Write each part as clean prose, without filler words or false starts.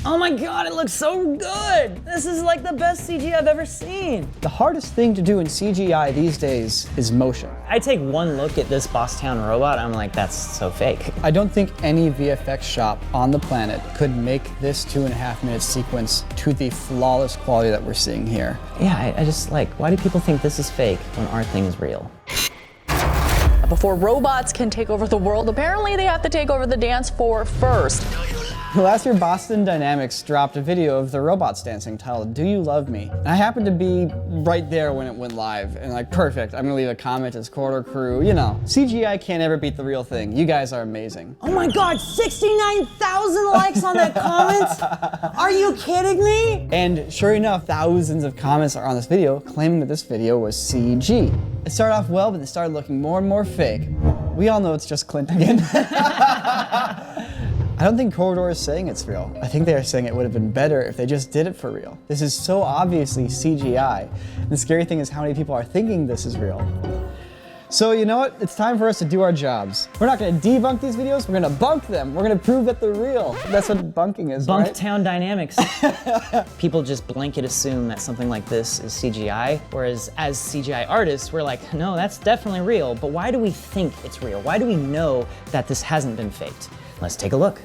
Oh my God, it looks so good. This is like the best CG I've ever seen. The hardest thing to do in CGI these days is motion. I take one look at this Bosstown robot, I'm like, that's so fake. I don't think any VFX shop on the planet could make this 2.5-minute sequence to the flawless quality that we're seeing here. Yeah, I just like, why do people think this is fake when our thing is real? Before robots can take over the world, apparently they have to take over the dance floor first. Last year, Boston Dynamics dropped a video of the robots dancing titled, "Do You Love Me?" And I happened to be right there when it went live, and like, perfect, I'm gonna leave a comment as Quarter Crew, you know. CGI can't ever beat the real thing. You guys are amazing. Oh my God, 69,000 likes on that comment? Are you kidding me? And sure enough, thousands of comments are on this video claiming that this video was CG. It started off well, but it started looking more and more fake. We all know it's just Clint again. I don't think Corridor is saying it's real. I think they are saying it would have been better if they just did it for real. This is so obviously CGI. The scary thing is how many people are thinking this is real. So you know what? It's time for us to do our jobs. We're not gonna debunk these videos, we're gonna bunk them. We're gonna prove that they're real. That's what bunking is, right? Bunktown Dynamics. People just blanket assume that something like this is CGI, whereas as CGI artists, we're like, no, that's definitely real, but why do we think it's real? Why do we know that this hasn't been faked? Let's take a look.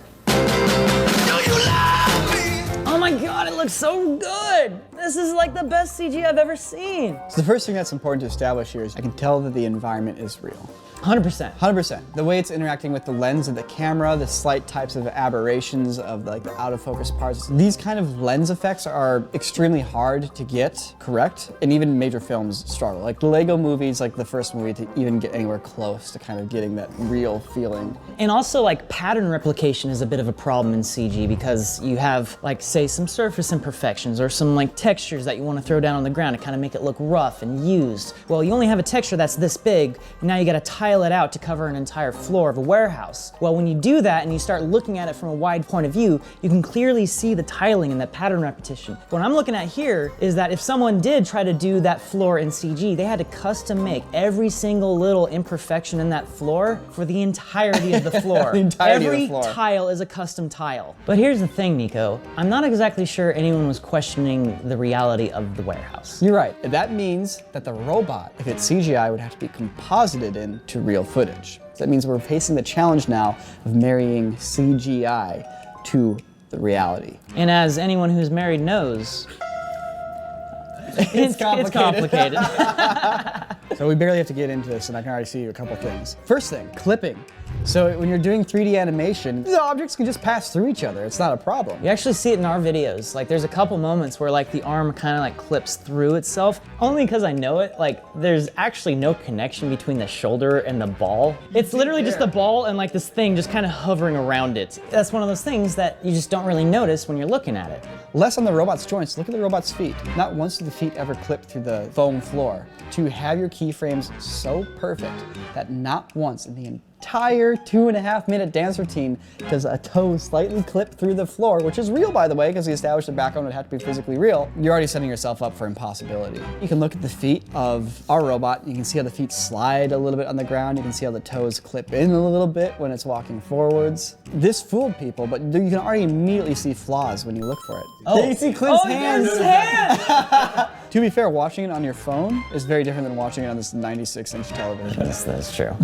Oh my God, it looks so good. This is like the best CG I've ever seen. So the first thing that's important to establish here is I can tell that the environment is real. 100%. 100%. The way it's interacting with the lens of the camera, the slight types of aberrations of like the out of focus parts. These kind of lens effects are extremely hard to get correct, and even major films struggle. Like the Lego movies, like the first movie to even get anywhere close to kind of getting that real feeling. And also like pattern replication is a bit of a problem in CG because you have like say some surface imperfections or some like textures that you want to throw down on the ground to kind of make it look rough and used. Well, you only have a texture that's this big, and now you got to tile it out to cover an entire floor of a warehouse. Well, when you do that and you start looking at it from a wide point of view, you can clearly see the tiling and that pattern repetition. What I'm looking at here is that if someone did try to do that floor in CG, they had to custom make every single little imperfection in that floor for the entirety of the floor. The entirety every of the floor. tile is a custom tile. But here's the thing, Niko. I'm not exactly sure anyone was questioning the reality of the warehouse. You're right. That means that the robot, if it's CGI, would have to be composited into real footage. So that means we're facing the challenge now of marrying CGI to the reality. And as anyone who's married knows, It's complicated. complicated. So we barely have to get into this, and I can already see a couple things. First thing, clipping. So when you're doing 3D animation, the objects can just pass through each other. It's not a problem. You actually see it in our videos. Like there's a couple moments where like the arm kind of like clips through itself. Only because I know it, like there's actually no connection between the shoulder and the ball. It's literally just the ball and like this thing just kind of hovering around it. That's one of those things that you just don't really notice when you're looking at it. Less on the robot's joints, look at the robot's feet. Not once do the feet ever clip through the foam floor. To have your keyframes so perfect that not once in the entire 2.5-minute dance routine does a toe slightly clip through the floor, which is real, by the way, because we established the background would have to be physically real. You're already setting yourself up for impossibility. You can look at the feet of our robot. You can see how the feet slide a little bit on the ground. You can see how the toes clip in a little bit when it's walking forwards. This fooled people, but you can already immediately see flaws when you look for it. Oh. You see Clint's there's hands. his hand! To be fair, watching it on your phone is very different than watching it on this 96-inch television. That's true.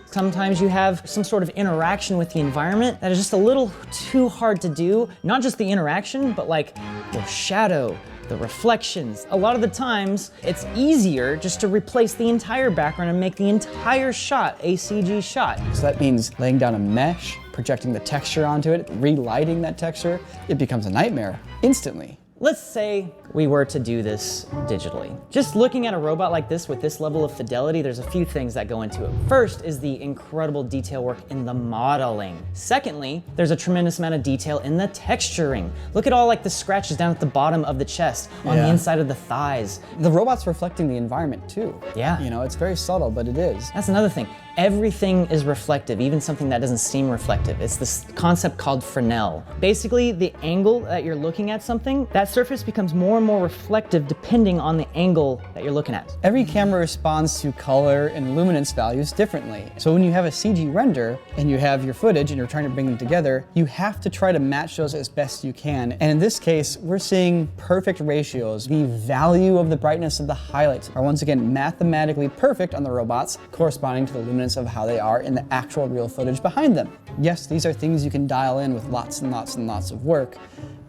Sometimes you have some sort of interaction with the environment that is just a little too hard to do. Not just the interaction, but like the shadow, the reflections. A lot of the times, it's easier just to replace the entire background and make the entire shot a CG shot. So that means laying down a mesh, projecting the texture onto it, relighting that texture. It becomes a nightmare instantly. Let's say we were to do this digitally. Just looking at a robot like this with this level of fidelity, there's a few things that go into it. First is the incredible detail work in the modeling. Secondly, there's a tremendous amount of detail in the texturing. Look at all like the scratches down at the bottom of the chest, on the inside of the thighs. The robot's reflecting the environment too. Yeah. You know, it's very subtle, but it is. That's another thing. Everything is reflective, even something that doesn't seem reflective. It's this concept called Fresnel. Basically, the angle that you're looking at something, that surface becomes more and more reflective depending on the angle that you're looking at. Every camera responds to color and luminance values differently. So when you have a CG render and you have your footage and you're trying to bring them together, you have to try to match those as best you can. And in this case, we're seeing perfect ratios. The value of the brightness of the highlights are once again mathematically perfect on the robots, corresponding to the luminance of how they are in the actual real footage behind them. Yes, these are things you can dial in with lots and lots and lots of work,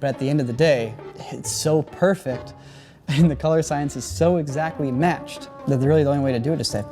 but at the end of the day, it's so perfect and the color science is so exactly matched that really the only way to do it is to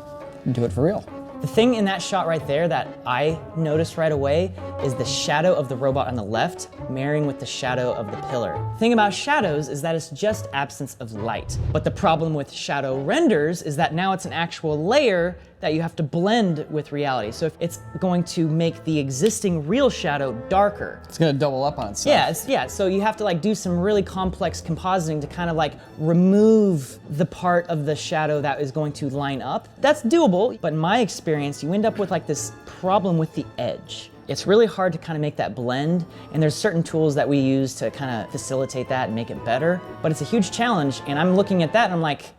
do it for real. The thing in that shot right there that I noticed right away is the shadow of the robot on the left marrying with the shadow of the pillar. The thing about shadows is that it's just absence of light. But the problem with shadow renders is that now it's an actual layer that you have to blend with reality. So if it's going to make the existing real shadow darker. It's gonna double up on itself. Yeah, so you have to like do some really complex compositing to kind of like remove the part of the shadow that is going to line up. That's doable, but in my experience, you end up with like this problem with the edge. It's really hard to kind of make that blend, and there's certain tools that we use to kind of facilitate that and make it better, but it's a huge challenge, and I'm looking at that and I'm like,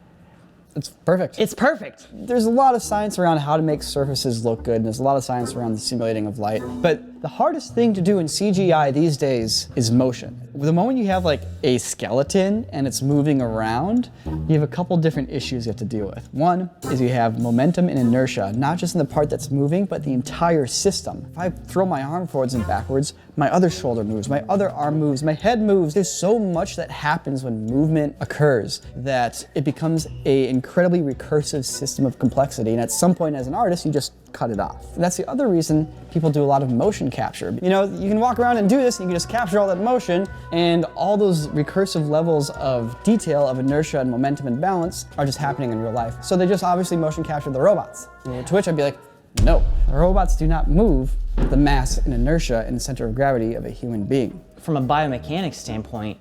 it's perfect. It's perfect. There's a lot of science around how to make surfaces look good, and there's a lot of science around the simulating of light. But the hardest thing to do in CGI these days is motion. The moment you have like a skeleton and it's moving around, you have a couple different issues you have to deal with. One is you have momentum and inertia, not just in the part that's moving, but the entire system. If I throw my arm forwards and backwards, my other shoulder moves, my other arm moves, my head moves. There's so much that happens when movement occurs that it becomes an incredibly recursive system of complexity. And at some point as an artist, you just cut it off. And that's the other reason people do a lot of motion capture. You know, you can walk around and do this, and you can just capture all that motion, and all those recursive levels of detail of inertia and momentum and balance are just happening in real life. So they just obviously motion capture the robots. And to which I'd be like, no, the robots do not move with the mass and inertia and center of gravity of a human being. From a biomechanics standpoint,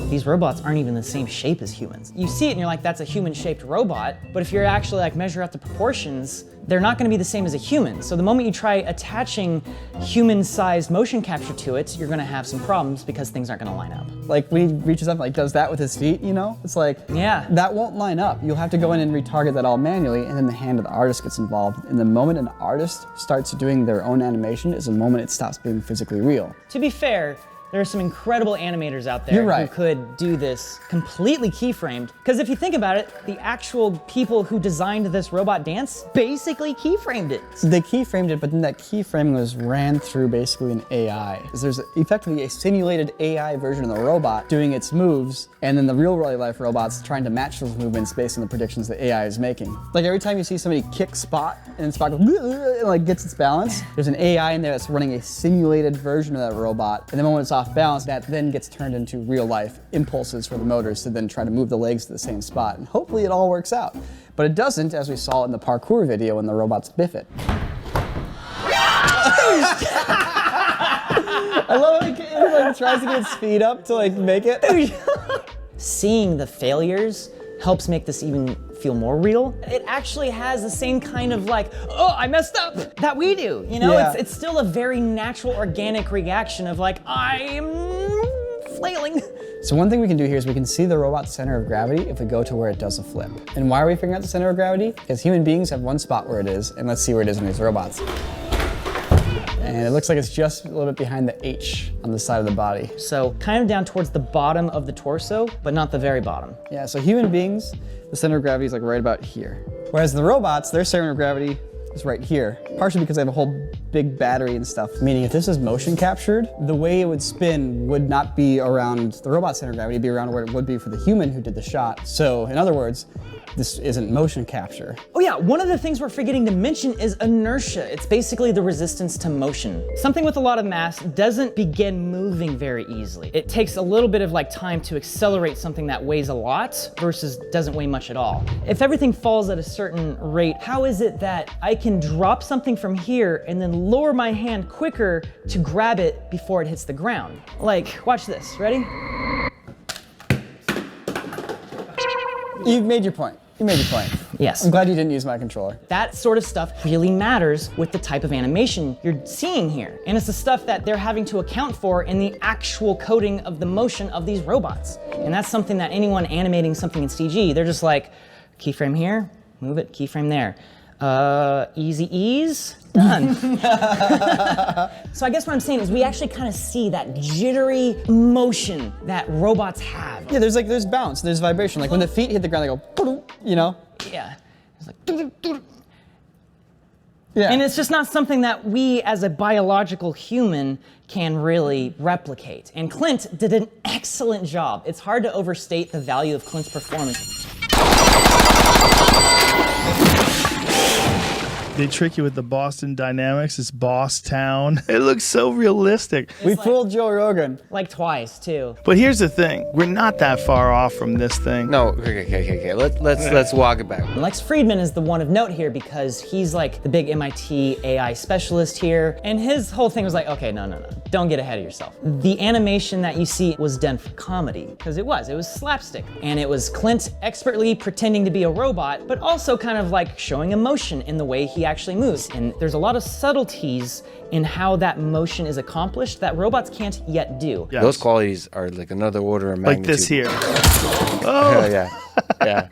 these robots aren't even the same shape as humans. You see it and you're like, that's a human-shaped robot, but if you're actually like measure out the proportions, they're not gonna be the same as a human. So the moment you try attaching human-sized motion capture to it, you're gonna have some problems because things aren't gonna line up. Like when he reaches up and like does that with his feet, you know? It's like, yeah, that won't line up. You'll have to go in and retarget that all manually, and then the hand of the artist gets involved. And the moment an artist starts doing their own animation is the moment it stops being physically real. To be fair, there are some incredible animators out there who could do this completely keyframed. Because if you think about it, the actual people who designed this robot dance basically keyframed it. So they keyframed it, but then that keyframing was ran through basically an AI. There's effectively a simulated AI version of the robot doing its moves, and then the real life robots trying to match those movements based on the predictions the AI is making. Like every time you see somebody kick Spot, and Spot goes, and like gets its balance, there's an AI in there that's running a simulated version of that robot, and the moment it's off balance, that then gets turned into real life impulses for the motors to then try to move the legs to the same spot. And hopefully it all works out. But it doesn't, as we saw in the parkour video when the robots biff it. I love how it like tries to get its speed up to like make it. Seeing the failures helps make this even feel more real. It actually has the same kind of like, oh, I messed up, that we do. You know, Yeah. it's still a very natural, organic reaction of like, I'm flailing. So one thing we can do here is we can see the robot's center of gravity if we go to where it does a flip. And why are we figuring out the center of gravity? Because human beings have one spot where it is, and let's see where it is in these robots. And it looks like it's just a little bit behind the H on the side of the body. So kind of down towards the bottom of the torso, but not the very bottom. Yeah, so human beings, the center of gravity is like right about here. Whereas the robots, their center of gravity is right here. Partially because they have a whole big battery and stuff. Meaning if this is motion captured, the way it would spin would not be around the robot center of gravity, it'd be around where it would be for the human who did the shot. So in other words, this isn't motion capture. Oh yeah, one of the things we're forgetting to mention is inertia. It's basically the resistance to motion. Something with a lot of mass doesn't begin moving very easily. It takes a little bit of like time to accelerate something that weighs a lot versus doesn't weigh much at all. If everything falls at a certain rate, how is it that I can drop something from here and then lower my hand quicker to grab it before it hits the ground? Like, watch this, ready? You've made your point. You made your point. Yes. I'm glad you didn't use my controller. That sort of stuff really matters with the type of animation you're seeing here. And it's the stuff that they're having to account for in the actual coding of the motion of these robots. And that's something that anyone animating something in CG, they're just like, keyframe here, move it, keyframe there. Easy ease, done. So I guess what I'm saying is we actually kind of see that jittery motion that robots have. Yeah, there's bounce, there's vibration. Like when the feet hit the ground, they go, you know? Yeah. It's like, Yeah. and it's just not something that we as a biological human can really replicate. And Clint did an excellent job. It's hard to overstate the value of Clint's performance. They trick you with the Boston Dynamics. It's Boss Town. It looks so realistic. We fooled Joe Rogan. Like twice, too. But here's the thing. We're not that far off from this thing. No, okay. Let's walk it back. Lex Friedman is the one of note here because he's like the big MIT AI specialist here. And his whole thing was like, okay, no. Don't get ahead of yourself. The animation that you see was done for comedy, because it was slapstick. And it was Clint expertly pretending to be a robot, but also kind of like showing emotion in the way he actually moves. And there's a lot of subtleties in how that motion is accomplished that robots can't yet do. Yes. Those qualities are like another order of magnitude. Like this here. Yeah.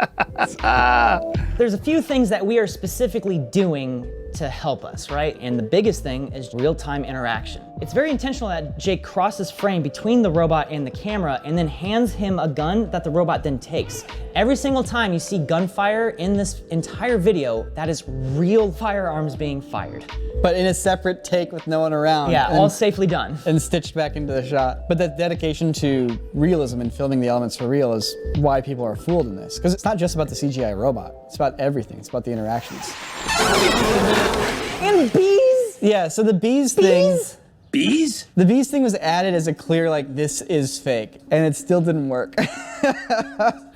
There's a few things that we are specifically doing to help us, right? And the biggest thing is real-time interaction. It's very intentional that Jake crosses frame between the robot and the camera and then hands him a gun that the robot then takes. Every single time you see gunfire in this entire video, that is real firearms being fired. But in a separate take with no one around. Yeah, all safely done. And stitched back into the shot. But that dedication to realism and filming the elements for real is why people are fooled in this. Because it's not just about the CGI robot. It's about everything. It's about the interactions. And bees! Yeah, so the bees thing. Bees? The bees thing was added as a clear, like, this is fake. And it still didn't work.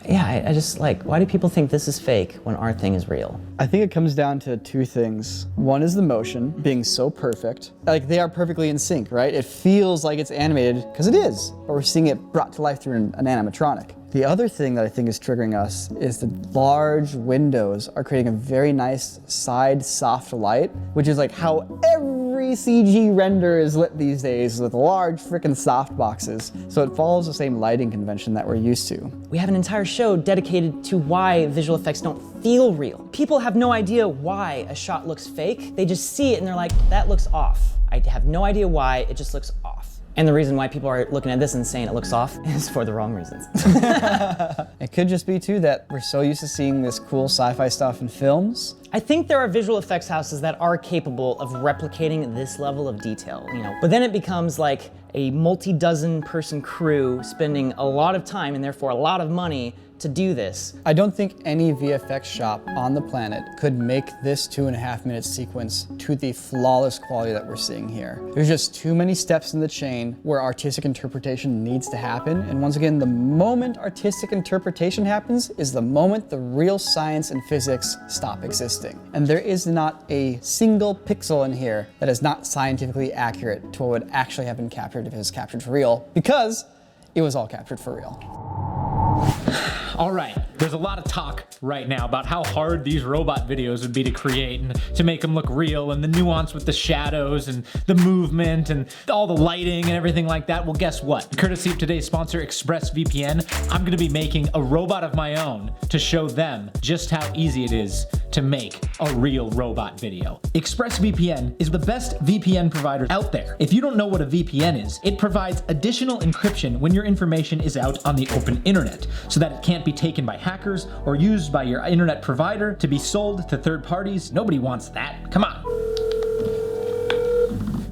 Yeah, I just like, why do people think this is fake when our thing is real? I think it comes down to two things. One is the motion being so perfect. Like, they are perfectly in sync, right? It feels like it's animated, because it is. But we're seeing it brought to life through an animatronic. The other thing that I think is triggering us is the large windows are creating a very nice side soft light, which is like how every CG render is lit these days with large freaking soft boxes. So it follows the same lighting convention that we're used to. We have an entire show dedicated to why visual effects don't feel real. People have no idea why a shot looks fake. They just see it and they're like, that looks off. I have no idea why, it just looks off. And the reason why people are looking at this and saying it looks off is for the wrong reasons. It could just be too that we're so used to seeing this cool sci-fi stuff in films. I think there are visual effects houses that are capable of replicating this level of detail, you know. But then it becomes like a multi-dozen person crew spending a lot of time and therefore a lot of money to do this. I don't think any VFX shop on the planet could make this 2.5-minute sequence to the flawless quality that we're seeing here. There's just too many steps in the chain where artistic interpretation needs to happen. And once again, the moment artistic interpretation happens is the moment the real science and physics stop existing. And there is not a single pixel in here that is not scientifically accurate to what would actually have been captured if it was captured for real, because it was all captured for real. All right, there's a lot of talk right now about how hard these robot videos would be to create and to make them look real, and the nuance with the shadows and the movement and all the lighting and everything like that. Well, guess what? Courtesy of today's sponsor, ExpressVPN, I'm gonna be making a robot of my own to show them just how easy it is to make a real robot video. ExpressVPN is the best VPN provider out there. If you don't know what a VPN is, it provides additional encryption when your information is out on the open internet, so that it can't be taken by hackers or used by your internet provider to be sold to third parties. Nobody wants that. Come on.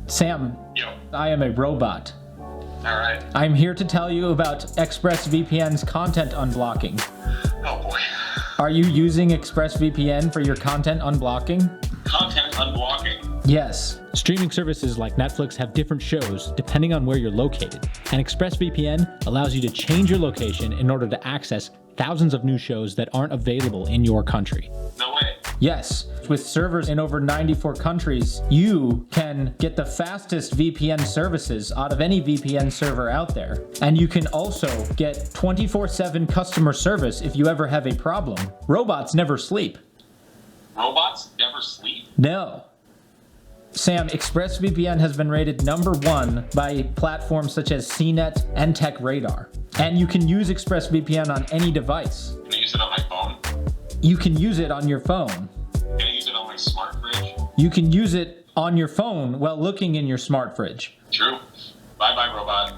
Sam, Yo. I am a robot. All right. I'm here to tell you about ExpressVPN's content unblocking. Oh boy. Are you using ExpressVPN for your content unblocking? Content unblocking. Yes. Streaming services like Netflix have different shows depending on where you're located, and ExpressVPN allows you to change your location in order to access thousands of new shows that aren't available in your country. No way. Yes, with servers in over 94 countries, you can get the fastest VPN services out of any VPN server out there. And you can also get 24/7 customer service if you ever have a problem. Robots never sleep. Robots never sleep? No. Sam, ExpressVPN has been rated #1 by platforms such as CNET and TechRadar. And you can use ExpressVPN on any device. Can I use it on my phone? You can use it on your phone. Can I use it on my smart fridge? You can use it on your phone while looking in your smart fridge. True. Bye-bye, robot.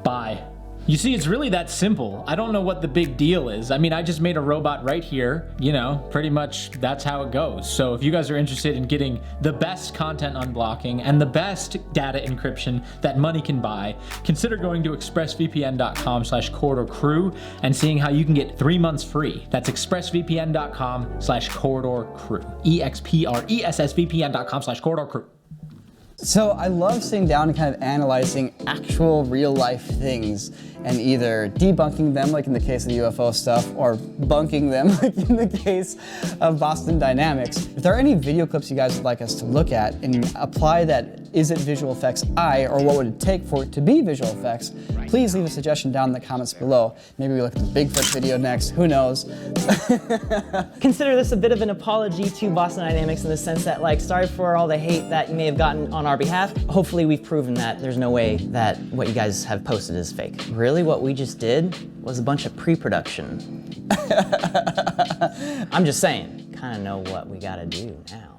Bye. You see, it's really that simple. I don't know what the big deal is. I mean, I just made a robot right here. You know, pretty much that's how it goes. So if you guys are interested in getting the best content unblocking and the best data encryption that money can buy, consider going to expressvpn.com/corridorcrew and seeing how you can get 3 months free. That's expressvpn.com/corridorcrew. expressvpn.com/corridorcrew. So I love sitting down and kind of analyzing actual real life things and either debunking them, like in the case of the UFO stuff, or bunking them, like in the case of Boston Dynamics. If there are any video clips you guys would like us to look at and apply that is it visual effects eye, or what would it take for it to be visual effects, please leave a suggestion down in the comments below. Maybe we look at the Bigfoot video next, who knows? Consider this a bit of an apology to Boston Dynamics in the sense that, like, sorry for all the hate that you may have gotten on our behalf. Hopefully we've proven that there's no way that what you guys have posted is fake. Really, what we just did was a bunch of pre-production. I'm just saying, kind of know what we gotta do now.